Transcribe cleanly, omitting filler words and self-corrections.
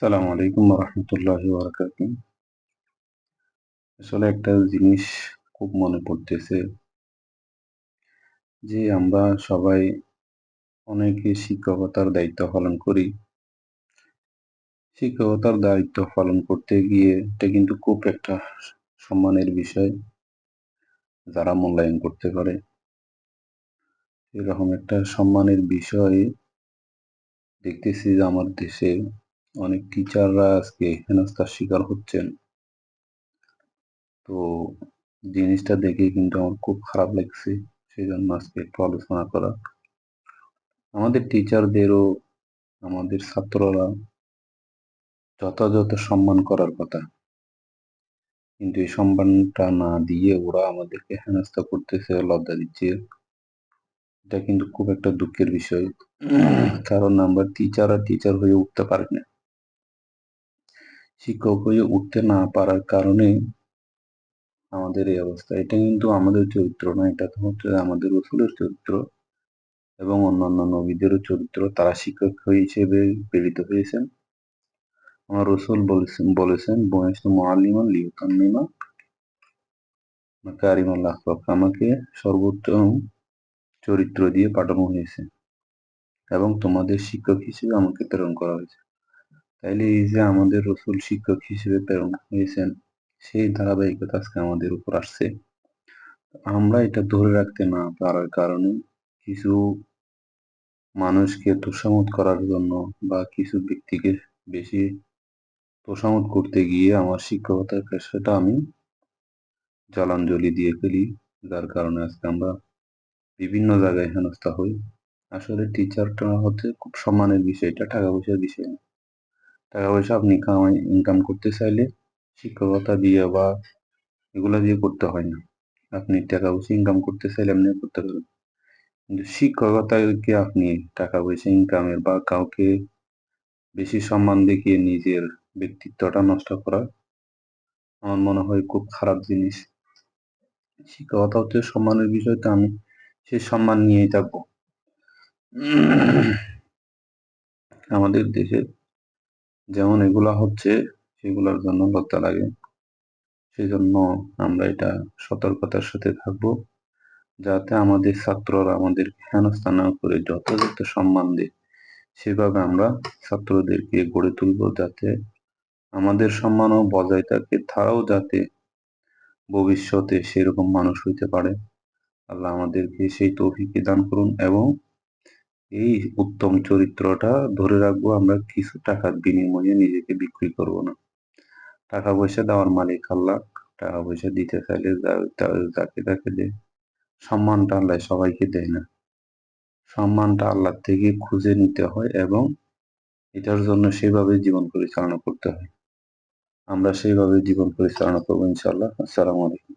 সালাম আলাইকুম রহমতুল্লাহি বারাকাতুহু। আসলে একটা জিনিস খুব মনে পড়তেছে যে আমরা সবাই অনেকে শিক্ষকতার দায়িত্ব পালন করি। শিক্ষকতার দায়িত্ব পালন করতে গিয়ে এটা কিন্তু খুব একটা সম্মানের বিষয়, যারা মূল্যায়ন করতে পারে। এরকম একটা সম্মানের বিষয় দেখতেছি যে আমার দেশে অনেক টিচাররা আজকে হেনস্থার শিকার হচ্ছেন। তো জিনিসটা দেখে কিন্তু আমার খুব খারাপ লাগছে, সেই জন্য আজকে একটু আলোচনা করা। আমাদের টিচারদেরও, আমাদের ছাত্ররা যথাযথ সম্মান করার কথা, কিন্তু এই সম্মানটা না দিয়ে ওরা আমাদেরকে হেনস্থা করতেছে, লজ্জা দিচ্ছে। এটা কিন্তু খুব একটা দুঃখের বিষয়। কারণ আমরা টিচার হয়ে উঠতে পারি না। শিক্ষক হয়ে উঠতে না পারার কারণে আমাদের এই অবস্থা। এটা কিন্তু আমাদের চরিত্র না, এটা তো হচ্ছে আমাদের রসুলের চরিত্র এবং অন্যান্য নবীদেরও চরিত্র। তারা শিক্ষক হিসেবে প্রেরিত হয়েছেন। আমার রসুল বলেছেন বুইসতু মুআল্লিমান লিউতাম্মিমা মাকারিমাল আখলাক, আমাকে সর্বোত্তম চরিত্র দিয়ে পাঠানো হয়েছে এবং তোমাদের শিক্ষক হিসেবে আমাকে প্রেরণ করা হয়েছে। তাইলে এই যে আমাদের রসুল শিক্ষক হিসেবে প্রেরণ হয়েছেন, সেই ধারাবাহিকতা আজকে আমাদের উপর আসছে। আমরা এটা ধরে রাখতে না পারার কারণে কিছু মানুষকে তোষামোদ করার জন্য বা কিছু ব্যক্তিকে বেশি তোষামোদ করতে গিয়ে আমার শিক্ষকতার পেশাটা আমি জলাঞ্জলি দিয়ে ফেলি, যার কারণে আজকে আমরা বিভিন্ন জায়গায় হেনস্থা হই। আসলে টিচারটা হচ্ছে খুব সম্মানের বিষয়, এটা টাকা পয়সার বিষয় না। টাকা পয়সা আপনি ইনকাম করতে চাইলে শিক্ষকতা দিয়ে বা এগুলা দিয়ে করতে হয় না। আপনি টাকা পয়সা ইনকাম করতে চাইলে এমনি করতে পারেন, কিন্তু শিক্ষকতাকে আপনি টাকা পয়সা ইনকামের বা কাউকে বেশি সম্মান দেখিয়ে নিজের ব্যক্তিত্বটা নষ্ট করা আমার মনে হয় খুব খারাপ জিনিস। শিক্ষকতা হচ্ছে সম্মানের বিষয়, তো আমি সেই সম্মান নিয়েই থাকবো। আমাদের দেশে যেমন এগুলা হচ্ছে, সেগুলোর জন্য লজ্জা লাগে। সেজন্য আমরা এটা সতর্কতার সাথে থাকবো, যাতে আমাদের ছাত্ররা আমাদের হেনস্থা না করে যথাযথ সম্মান দেয়। সেভাবে আমরা ছাত্রদেরকে গড়ে তুলবো, যাতে আমাদের সম্মানও বজায় থাকে, তারাও যাতে ভবিষ্যতে সেরকম মানুষ হইতে পারে। আল্লাহ আমাদেরকে সেই তৌফিক দান করুন এবং এই উত্তম চরিত্রটা ধরে রাখবো। আমরা কিছু টাকার বিনিময়ে নিজেকে বিক্রি করব না। টাকা পয়সা দেওয়ার মালিক আল্লাহ। টাকা পয়সা দিতে চাইলে যাকে তাকে দেয়। সম্মানটা আল্লাহ সবাইকে দেয় না। সম্মানটা আল্লাহ থেকে খুঁজে নিতে হয় এবং এটার জন্য সেভাবে জীবন পরিচালনা করতে হয়। আমরা সেইভাবে জীবন পরিচালনা করবো ইনশাআল্লাহ। আসসালামু আলাইকুম।